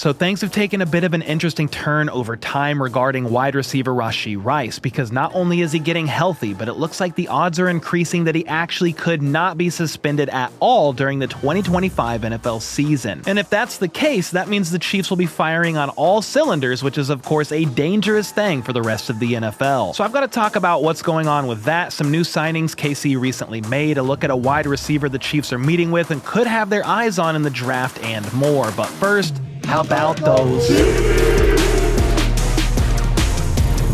So things have taken a bit of an interesting turn over time regarding wide receiver Rashee Rice, because not only is he getting healthy, but it looks like the odds are increasing that he actually could not be suspended at all during the 2025 NFL season. And if that's the case, that means the Chiefs will be firing on all cylinders, which is of course a dangerous thing for the rest of the NFL. So I've got to talk about what's going on with that, some new signings KC recently made, a look at a wide receiver the Chiefs are meeting with and could have their eyes on in the draft, and more. But first, how about those?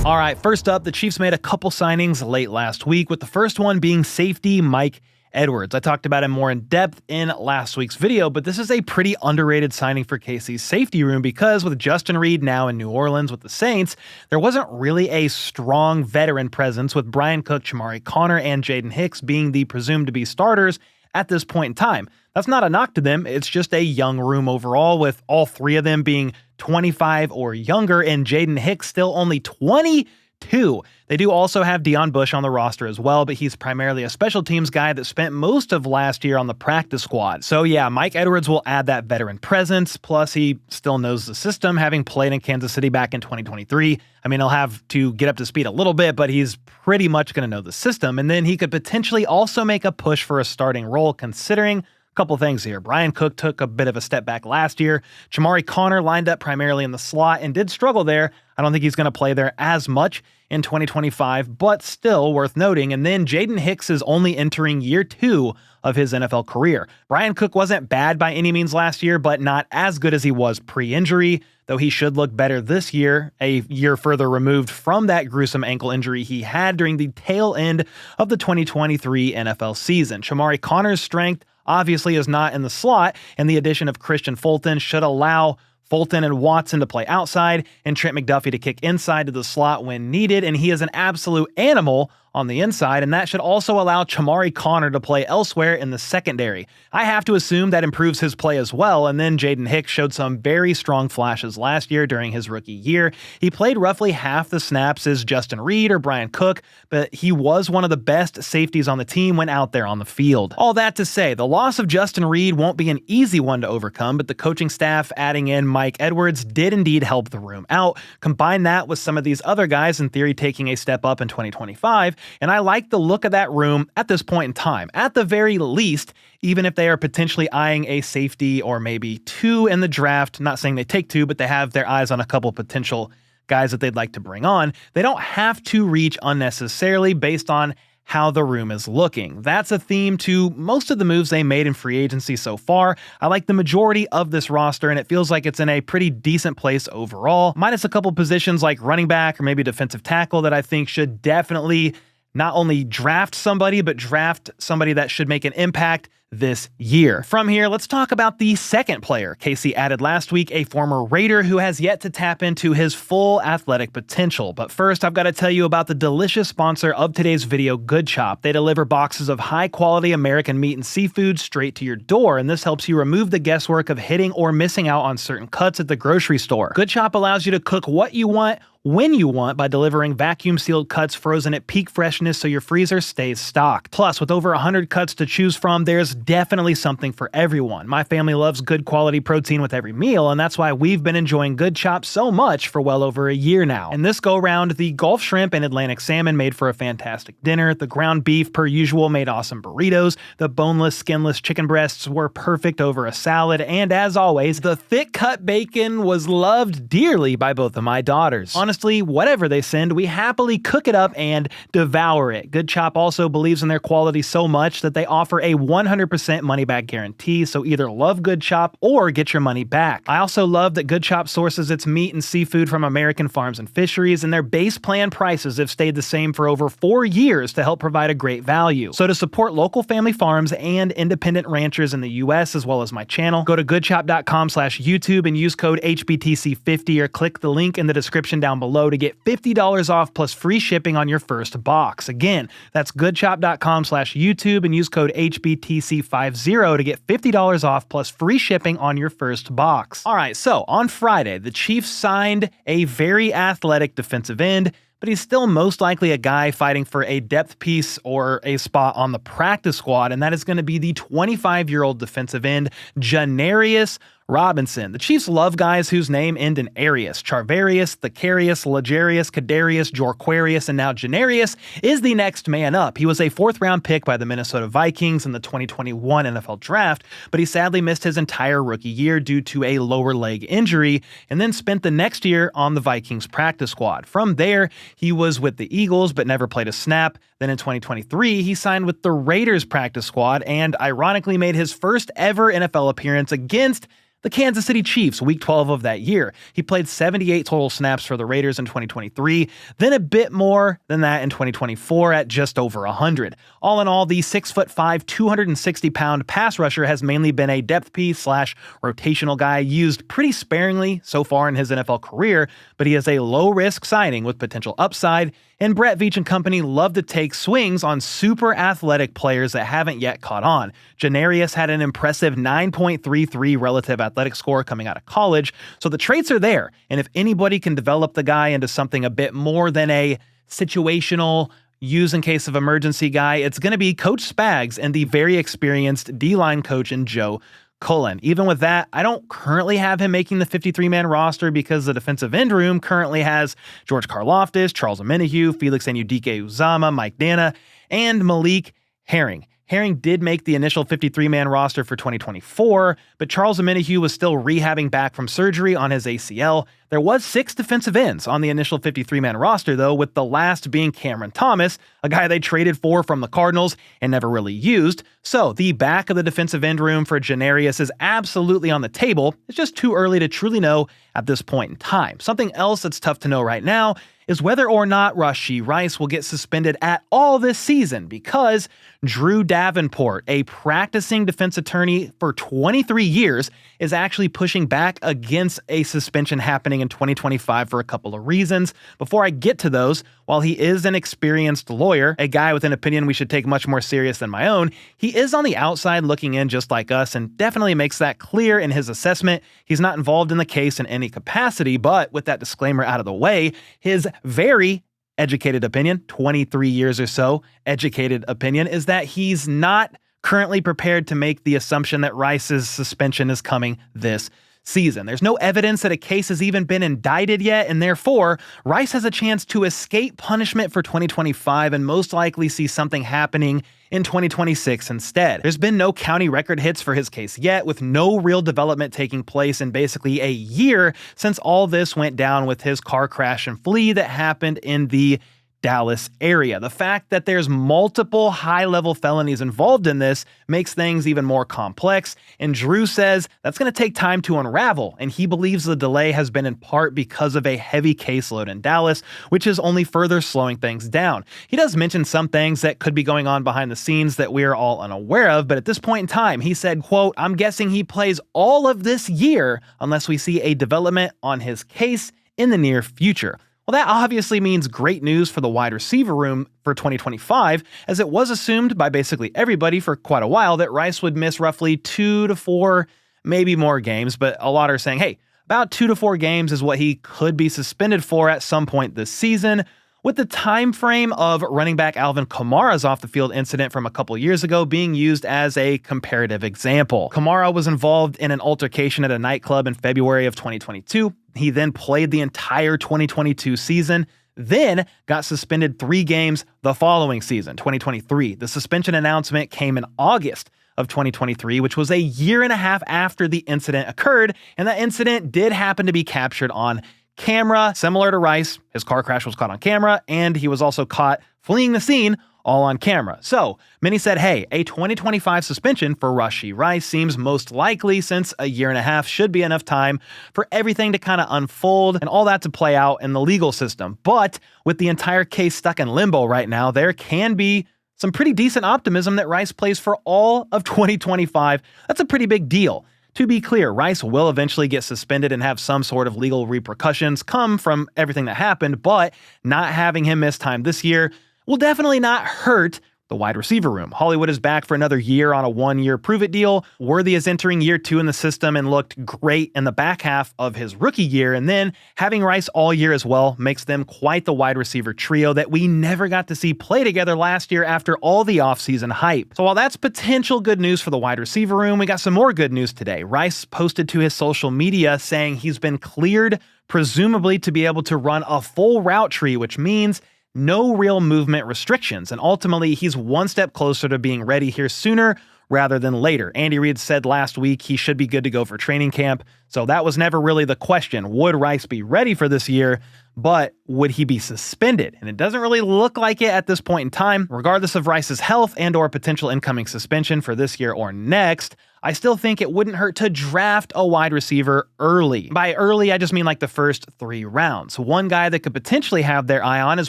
Alright, first up, the Chiefs made a couple signings late last week, with the first one being safety Mike Edwards. I talked about him more in depth in last week's video, but this is a pretty underrated signing for KC's safety room because with Justin Reid now in New Orleans with the Saints, there wasn't really a strong veteran presence, with Bryan Cook, Chamari Connor, and Jaden Hicks being the presumed to be starters at this point in time. That's not a knock to them, it's just a young room overall, with all three of them being 25 or younger, and Jaden Hicks still only 22. They do also have Deion Bush on the roster as well, but he's primarily a special teams guy that spent most of last year on the practice squad. So yeah, Mike Edwards will add that veteran presence, plus he still knows the system, having played in Kansas City back in 2023. I mean, he'll have to get up to speed a little bit, but he's pretty much going to know the system, and then he could potentially also make a push for a starting role, considering couple things here. Bryan Cook took a bit of a step back last year. Chamari Connor lined up primarily in the slot and did struggle there. I don't think he's going to play there as much in 2025, but still worth noting. And then Jaden Hicks is only entering year 2 of his NFL career. Bryan Cook wasn't bad by any means last year, but not as good as he was pre-injury, though he should look better this year, a year further removed from that gruesome ankle injury he had during the tail end of the 2023 NFL season. Chamari Connor's strength obviously is not in the slot, and the addition of Christian Fulton should allow Fulton and Watson to play outside and Trent McDuffie to kick inside to the slot when needed, and he is an absolute animal on the inside, and that should also allow Chamari Connor to play elsewhere in the secondary. I have to assume that improves his play as well, and then Jaden Hicks showed some very strong flashes last year during his rookie year. He played roughly half the snaps as Justin Reid or Bryan Cook, but he was one of the best safeties on the team when out there on the field. All that to say, the loss of Justin Reid won't be an easy one to overcome, but the coaching staff adding in Mike Edwards did indeed help the room out. Combine that with some of these other guys in theory taking a step up in 2025, and I like the look of that room at this point in time. At the very least, even if they are potentially eyeing a safety or maybe 2 in the draft, not saying they take 2, but they have their eyes on a couple potential guys that they'd like to bring on, they don't have to reach unnecessarily based on how the room is looking. That's a theme to most of the moves they made in free agency so far. I like the majority of this roster, and it feels like it's in a pretty decent place overall, minus a couple positions like running back or maybe defensive tackle that I think should definitely not only draft somebody, but draft somebody that should make an impact this year. From here, let's talk about the second player KC added last week, a former Raider who has yet to tap into his full athletic potential. But first, I've got to tell you about the delicious sponsor of today's video, Good Chop. They deliver boxes of high-quality American meat and seafood straight to your door, and this helps you remove the guesswork of hitting or missing out on certain cuts at the grocery store. Good Chop allows you to cook what you want, when you want, by delivering vacuum-sealed cuts frozen at peak freshness so your freezer stays stocked. Plus, with over 100 cuts to choose from, there's definitely something for everyone. My family loves good quality protein with every meal, and that's why we've been enjoying Good Chop so much for well over a year now. And this go-round, the Gulf shrimp and Atlantic salmon made for a fantastic dinner. The ground beef, per usual, made awesome burritos. The boneless, skinless chicken breasts were perfect over a salad. And as always, the thick-cut bacon was loved dearly by both of my daughters. Honestly, whatever they send, we happily cook it up and devour it. Good Chop also believes in their quality so much that they offer a 100% money-back guarantee, so either love Good Chop or get your money back. I also love that Good Chop sources its meat and seafood from American farms and fisheries, and their base plan prices have stayed the same for over 4 years to help provide a great value. So to support local family farms and independent ranchers in the US as well as my channel, go to goodchop.com/YouTube and use code HBTC50 or click the link in the description down below to get $50 off plus free shipping on your first box. Again, that's goodchop.com/YouTube and use code HBTC50 to get $50 off plus free shipping on your first box. Alright, so on Friday, the Chiefs signed a very athletic defensive end, but he's still most likely a guy fighting for a depth piece or a spot on the practice squad, and that is going to be the 25-year-old defensive end, Janarius Robinson. The Chiefs love guys whose name end in Arius. Charvarius, Thacarius, Legarius, Kadarius, Jorquarius, and now Janarius is the next man up. He was a 4th-round pick by the Minnesota Vikings in the 2021 NFL Draft, but he sadly missed his entire rookie year due to a lower leg injury, and then spent the next year on the Vikings practice squad. From there, he was with the Eagles, but never played a snap. Then in 2023, he signed with the Raiders practice squad and ironically made his first ever NFL appearance against the Kansas City Chiefs, Week 12 of that year. He played 78 total snaps for the Raiders in 2023, then a bit more than that in 2024 at just over 100. All in all, the 6'5", 260-pound pass rusher has mainly been a depth piece / rotational guy used pretty sparingly so far in his NFL career, but he is a low-risk signing with potential upside, and Brett Veach and company love to take swings on super athletic players that haven't yet caught on. Janarius had an impressive 9.33 relative athletic score coming out of college, so the traits are there, and if anybody can develop the guy into something a bit more than a situational, use in case of emergency guy, it's going to be Coach Spags and the very experienced D-line coach in Joe Cullen. Even with that, I don't currently have him making the 53-man roster because the defensive end room currently has George Karlaftis, Charles Omenihu, Felix Anudike-Uzama, Mike Dana, and Malik Herring. Herring did make the initial 53-man roster for 2024, but Charles Omenihu was still rehabbing back from surgery on his ACL. There was 6 defensive ends on the initial 53-man roster, though, with the last being Cameron Thomas, a guy they traded for from the Cardinals and never really used. So the back of the defensive end room for Janarius is absolutely on the table. It's just too early to truly know at this point in time. Something else that's tough to know right now is whether or not Rashee Rice will get suspended at all this season, because Drew Davenport, a practicing defense attorney for 23 years, is actually pushing back against a suspension happening in 2025 for a couple of reasons. Before I get to those, while he is an experienced lawyer, a guy with an opinion we should take much more serious than my own, he is on the outside looking in just like us and definitely makes that clear in his assessment. He's not involved in the case in any capacity, but with that disclaimer out of the way, his very educated opinion, 23 years or so educated opinion, is that he's not currently prepared to make the assumption that Rice's suspension is coming this season. There's no evidence that a case has even been indicted yet, and therefore, Rice has a chance to escape punishment for 2025 and most likely see something happening in 2026 instead. There's been no county record hits for his case yet, with no real development taking place in basically a year since all this went down with his car crash and flee that happened in the Dallas area. The fact that there's multiple high-level felonies involved in this makes things even more complex, and Drew says that's going to take time to unravel, and he believes the delay has been in part because of a heavy caseload in Dallas, which is only further slowing things down. He does mention some things that could be going on behind the scenes that we're all unaware of, but at this point in time, he said, quote, "I'm guessing he plays all of this year unless we see a development on his case in the near future." Well, that obviously means great news for the wide receiver room for 2025, as it was assumed by basically everybody for quite a while that Rice would miss roughly 2 to 4, maybe more games, but a lot are saying, hey, about 2 to 4 games is what he could be suspended for at some point this season, with the time frame of running back Alvin Kamara's off-the-field incident from a couple years ago being used as a comparative example. Kamara was involved in an altercation at a nightclub in February of 2022. He then played the entire 2022 season, then got suspended 3 games the following season, 2023. The suspension announcement came in August of 2023, which was a year and a half after the incident occurred, and that incident did happen to be captured on camera. Similar to Rice, his car crash was caught on camera, and he was also caught fleeing the scene, all on camera. So many said, hey, a 2025 suspension for Rashee Rice seems most likely, since a year and a half should be enough time for everything to kind of unfold and all that to play out in the legal system. But with the entire case stuck in limbo right now, there can be some pretty decent optimism that Rice plays for all of 2025. That's a pretty big deal. To be clear, Rice will eventually get suspended and have some sort of legal repercussions come from everything that happened, but not having him miss time this year will definitely not hurt the wide receiver room. Hollywood is back for another year on a 1-year prove-it deal. Worthy is entering year 2 in the system and looked great in the back half of his rookie year, and then having Rice all year as well makes them quite the wide receiver trio that we never got to see play together last year after all the offseason hype. So while that's potential good news for the wide receiver room, we got some more good news today. Rice posted to his social media saying he's been cleared, presumably to be able to run a full route tree, which means no real movement restrictions, and ultimately he's one step closer to being ready here sooner rather than later. Andy Reid said last week he should be good to go for training camp, so that was never really the question. Would Rice be ready for this year, but would he be suspended? And it doesn't really look like it at this point in time. Regardless of Rice's health and or potential incoming suspension for this year or next, I still think it wouldn't hurt to draft a wide receiver early. By early, I just mean like the first 3 rounds. One guy that could potentially have their eye on is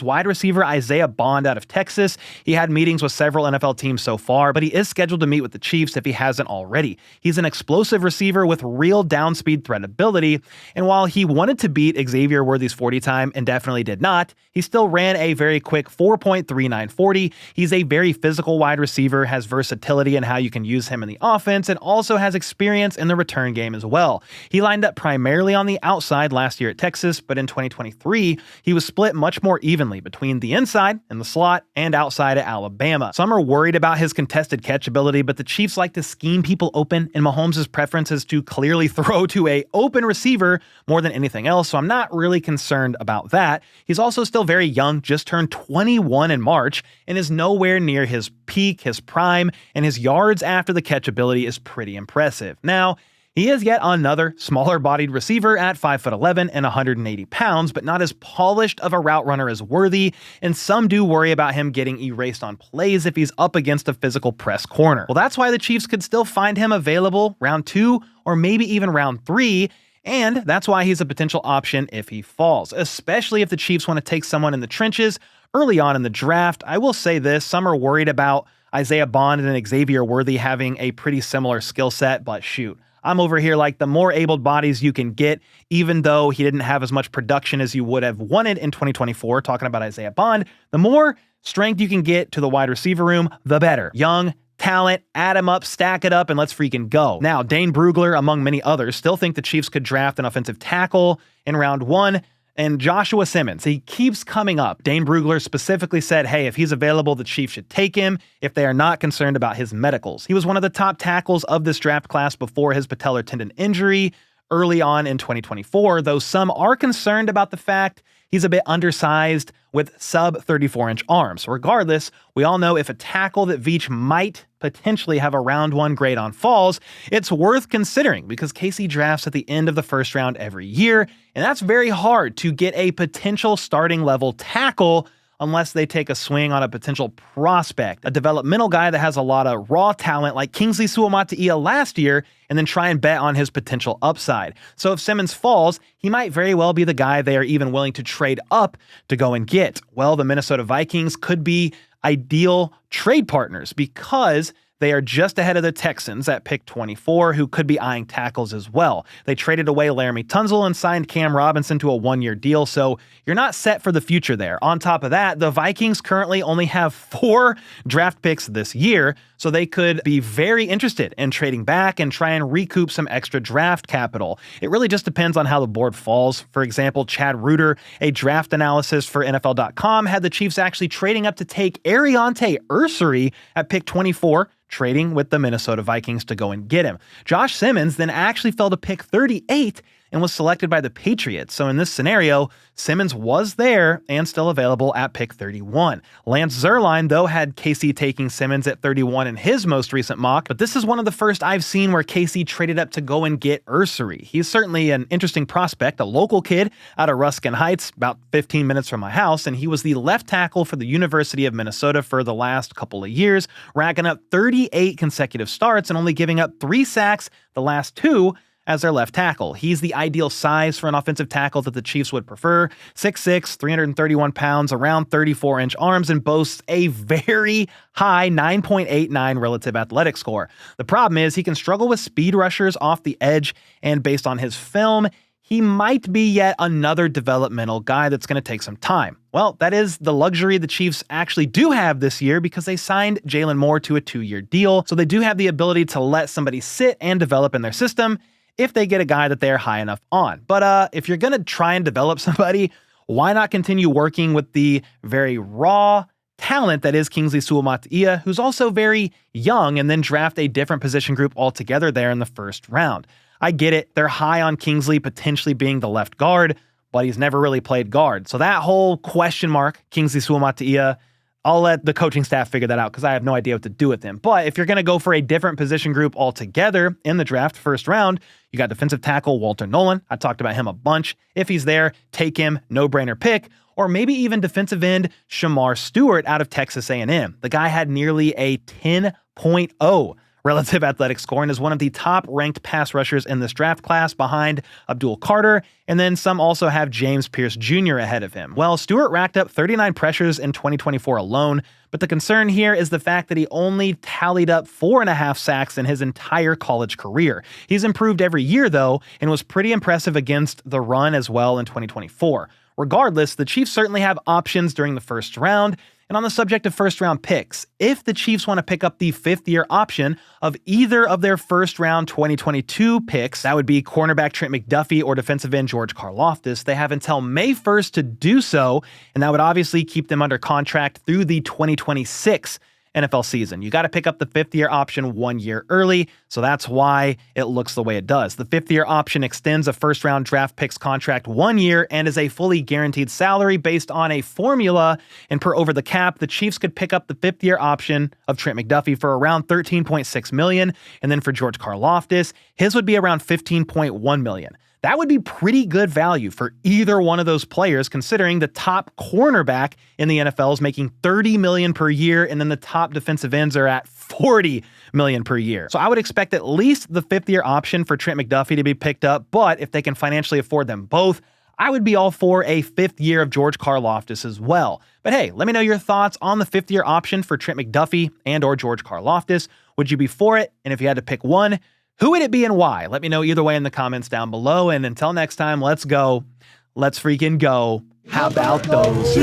wide receiver Isaiah Bond out of Texas. He had meetings with several NFL teams so far, but he is scheduled to meet with the Chiefs if he hasn't already. He's an explosive receiver with real downspeed threat ability, and while he wanted to beat Xavier Worthy's 40 time and definitely did not, he still ran a very quick 4.39 40. He's a very physical wide receiver, has versatility in how you can use him in the offense, and also has experience in the return game as well. He lined up primarily on the outside last year at Texas, but in 2023, he was split much more evenly between the inside and the slot and outside at Alabama. Some are worried about his contested catch ability, but the Chiefs like to scheme people open, and Mahomes' preference is to clearly throw to a open receiver more than anything else, so I'm not really concerned about that. He's also still very young, just turned 21 in March, and is nowhere near his peak, his prime, and his yards after the catch ability is pretty impressive. Now, he is yet another smaller-bodied receiver at 5'11" and 180 pounds, but not as polished of a route runner as Worthy, and some do worry about him getting erased on plays if he's up against a physical press corner. Well, that's why the Chiefs could still find him available round 2 or maybe even round 3, and that's why he's a potential option if he falls, especially if the Chiefs want to take someone in the trenches early on in the draft. I will say this, some are worried about Isaiah Bond and Xavier Worthy having a pretty similar skill set, but shoot, I'm over here like the more able bodies you can get, even though he didn't have as much production as you would have wanted in 2024, talking about Isaiah Bond, the more strength you can get to the wide receiver room, the better. Young, talent, add him up, stack it up, and let's freaking go. Now, Dane Brugler, among many others, still think the Chiefs could draft an offensive tackle in round 1, and Joshua Simmons, he keeps coming up. Dane Brugler specifically said, hey, if he's available, the Chiefs should take him if they are not concerned about his medicals. He was one of the top tackles of this draft class before his patellar tendon injury early on in 2024, though some are concerned about the fact he's a bit undersized with sub 34-inch arms. Regardless, we all know if a tackle that Veach might potentially have a round 1 grade on falls, it's worth considering because KC drafts at the end of the first round every year, and that's very hard to get a potential starting level tackle unless they take a swing on a potential prospect, a developmental guy that has a lot of raw talent like Kingsley Suamataia last year, and then try and bet on his potential upside. So if Simmons falls, he might very well be the guy they are even willing to trade up to go and get. Well, the Minnesota Vikings could be ideal trade partners because they are just ahead of the Texans at pick 24, who could be eyeing tackles as well. They traded away Laramie Tunsil and signed Cam Robinson to a 1-year deal, so you're not set for the future there. On top of that, the Vikings currently only have 4 draft picks this year, so they could be very interested in trading back and try and recoup some extra draft capital. It really just depends on how the board falls. For example, Chad Reuter, a draft analysis for NFL.com, had the Chiefs actually trading up to take Ariante Ursery at pick 24, trading with the Minnesota Vikings to go and get him. Josh Simmons then actually fell to pick 38 and was selected by the Patriots. So in this scenario, Simmons was there and still available at pick 31. Lance Zierlein, though, had KC taking Simmons at 31 in his most recent mock, but this is one of the first I've seen where KC traded up to go and get Ursery. He's certainly an interesting prospect, a local kid out of Ruskin Heights, about 15 minutes from my house, and he was the left tackle for the University of Minnesota for the last couple of years, racking up 38 consecutive starts and only giving up 3 sacks the last 2 as their left tackle. He's the ideal size for an offensive tackle that the Chiefs would prefer. 6'6", 331 pounds, around 34-inch arms, and boasts a very high 9.89 relative athletic score. The problem is he can struggle with speed rushers off the edge, and based on his film, he might be yet another developmental guy that's going to take some time. Well, that is the luxury the Chiefs actually do have this year because they signed Jalen Moore to a 2-year deal, so they do have the ability to let somebody sit and develop in their system if they get a guy that they're high enough on. But if you're going to try and develop somebody, why not continue working with the very raw talent that is Kingsley Suamataia, who's also very young, and then draft a different position group altogether there in the first round? I get it, they're high on Kingsley potentially being the left guard, but he's never really played guard. So that whole question mark, Kingsley Suamataia, I'll let the coaching staff figure that out because I have no idea what to do with him. But if you're going to go for a different position group altogether in the draft first round, you got defensive tackle Walter Nolan. I talked about him a bunch. If he's there, take him, no-brainer pick. Or maybe even defensive end Shamar Stewart out of Texas A&M. The guy had nearly a 10.0 relative athletic score and is one of the top-ranked pass rushers in this draft class behind Abdul Carter, and then some also have James Pierce Jr. ahead of him. Well, Stewart racked up 39 pressures in 2024 alone, but the concern here is the fact that he only tallied up 4.5 sacks in his entire college career. He's improved every year, though, and was pretty impressive against the run as well in 2024. Regardless, the Chiefs certainly have options during the first round. And on the subject of first-round picks, if the Chiefs want to pick up the fifth-year option of either of their first-round 2022 picks, that would be cornerback Trent McDuffie or defensive end George Karlaftis, they have until May 1st to do so, and that would obviously keep them under contract through the 2026 NFL season. You got to pick up the fifth-year option 1 year early, so that's why it looks the way it does. The fifth-year option extends a first-round draft picks contract 1 year and is a fully guaranteed salary based on a formula, and per over the cap, the Chiefs could pick up the fifth-year option of Trent McDuffie for around $13.6 million, and then for George Karlaftis, his would be around $15.1 million. That would be pretty good value for either one of those players, considering the top cornerback in the NFL is making $30 million per year, and then the top defensive ends are at $40 million per year. So I would expect at least the fifth-year option for Trent McDuffie to be picked up, but if they can financially afford them both, I would be all for a fifth year of George Karlaftis as well. But hey, let me know your thoughts on the fifth-year option for Trent McDuffie and or George Karlaftis. Would you be for it? And if you had to pick one, who would it be and why? Let me know either way in the comments down below. And until next time, let's go. Let's freaking go. How about those?